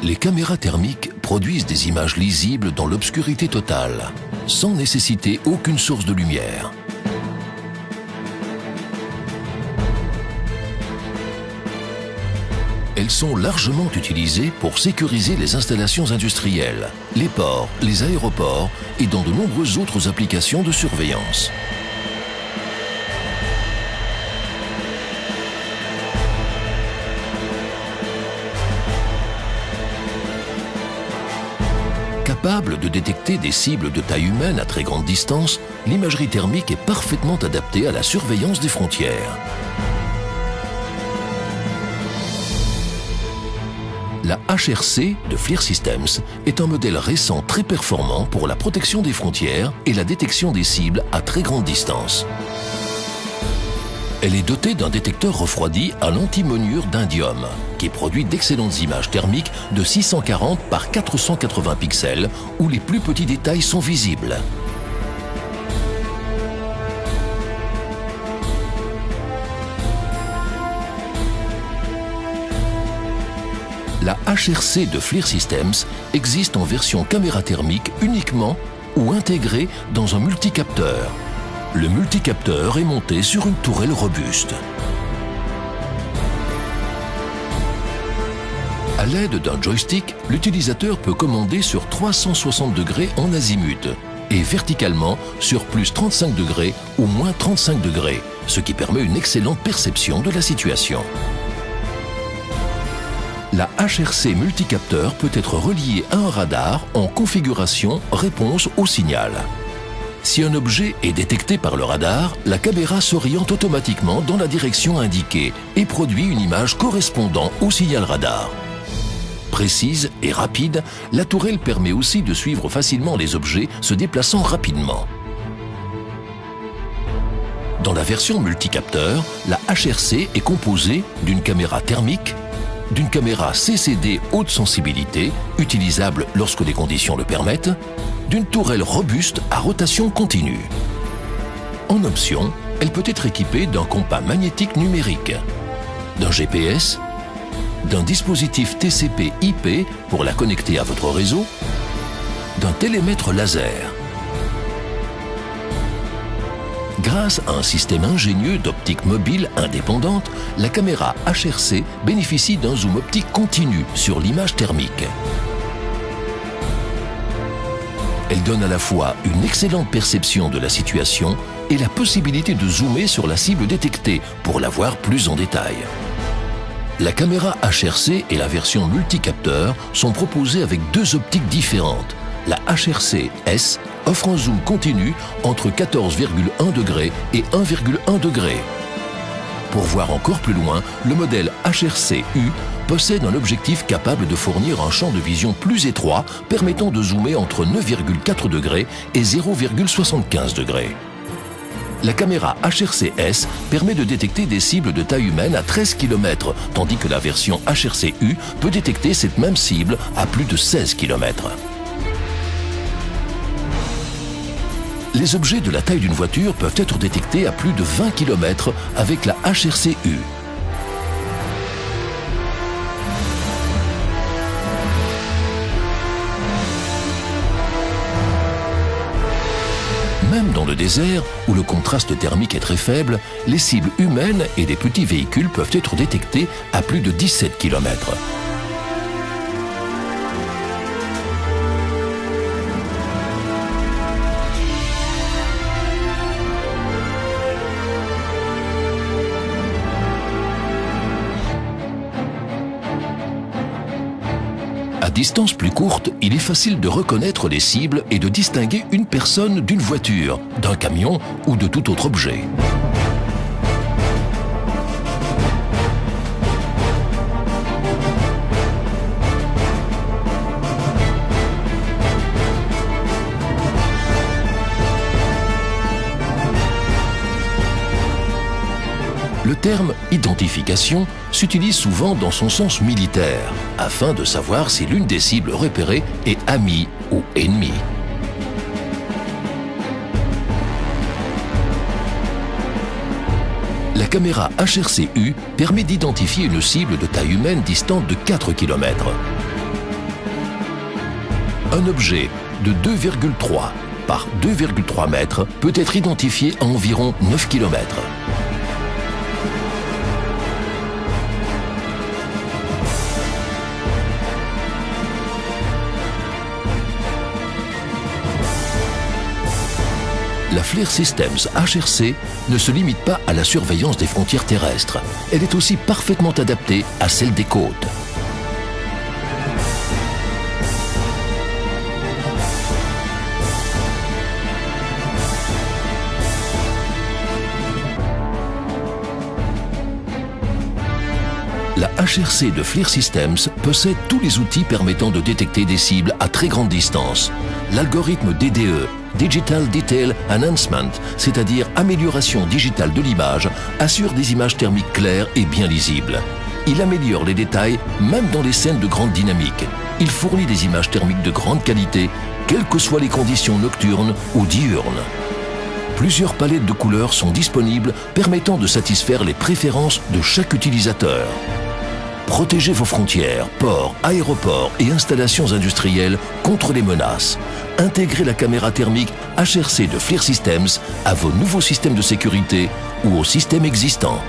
Les caméras thermiques produisent des images lisibles dans l'obscurité totale, sans nécessiter aucune source de lumière. Elles sont largement utilisées pour sécuriser les installations industrielles, les ports, les aéroports et dans de nombreuses autres applications de surveillance. Capable de détecter des cibles de taille humaine à très grande distance, l'imagerie thermique est parfaitement adaptée à la surveillance des frontières. La HRC de FLIR Systems est un modèle récent très performant pour la protection des frontières et la détection des cibles à très grande distance. Elle est dotée d'un détecteur refroidi à l'antimonure d'indium, qui produit d'excellentes images thermiques de 640 par 480 pixels, où les plus petits détails sont visibles. La HRC de FLIR Systems existe en version caméra thermique uniquement ou intégrée dans un multicapteur. Le multicapteur est monté sur une tourelle robuste. À l'aide d'un joystick, l'utilisateur peut commander sur 360 degrés en azimut et verticalement sur plus 35 degrés ou moins 35 degrés, ce qui permet une excellente perception de la situation. La HRC multicapteur peut être reliée à un radar en configuration réponse au signal. Si un objet est détecté par le radar, la caméra s'oriente automatiquement dans la direction indiquée et produit une image correspondant au signal radar. Précise et rapide, la tourelle permet aussi de suivre facilement les objets se déplaçant rapidement. Dans la version multicapteur, la HRC est composée d'une caméra thermique, d'une caméra CCD haute sensibilité, utilisable lorsque les conditions le permettent, d'une tourelle robuste à rotation continue. En option, elle peut être équipée d'un compas magnétique numérique, d'un GPS, d'un dispositif TCP/IP pour la connecter à votre réseau, d'un télémètre laser. Grâce à un système ingénieux d'optique mobile indépendante, la caméra HRC bénéficie d'un zoom optique continu sur l'image thermique. Elle donne à la fois une excellente perception de la situation et la possibilité de zoomer sur la cible détectée pour la voir plus en détail. La caméra HRC et la version multicapteur sont proposées avec deux optiques différentes. La HRC S offre un zoom continu entre 14,1 degrés et 1,1 degré. Pour voir encore plus loin, le modèle HRC U possède un objectif capable de fournir un champ de vision plus étroit permettant de zoomer entre 9,4 degrés et 0,75 degrés. La caméra HRC-S permet de détecter des cibles de taille humaine à 13 km, tandis que la version HRC-U peut détecter cette même cible à plus de 16 km. Les objets de la taille d'une voiture peuvent être détectés à plus de 20 km avec la HRC-U. Même dans le désert, où le contraste thermique est très faible, les cibles humaines et des petits véhicules peuvent être détectés à plus de 17 km. À distance plus courte, il est facile de reconnaître les cibles et de distinguer une personne d'une voiture, d'un camion ou de tout autre objet. Le terme « identification » s'utilise souvent dans son sens militaire, afin de savoir si l'une des cibles repérées est amie ou ennemie. La caméra HRC-U permet d'identifier une cible de taille humaine distante de 4 km. Un objet de 2,3 par 2,3 mètres peut être identifié à environ 9 km. La FLIR Systems HRC ne se limite pas à la surveillance des frontières terrestres. Elle est aussi parfaitement adaptée à celle des côtes. La HRC de FLIR Systems possède tous les outils permettant de détecter des cibles à très grande distance. L'algorithme DDE, Digital Detail Enhancement, c'est-à-dire amélioration digitale de l'image, assure des images thermiques claires et bien lisibles. Il améliore les détails même dans les scènes de grande dynamique. Il fournit des images thermiques de grande qualité, quelles que soient les conditions nocturnes ou diurnes. Plusieurs palettes de couleurs sont disponibles permettant de satisfaire les préférences de chaque utilisateur. Protégez vos frontières, ports, aéroports et installations industrielles contre les menaces. Intégrez la caméra thermique HRC de FLIR Systems à vos nouveaux systèmes de sécurité ou aux systèmes existants.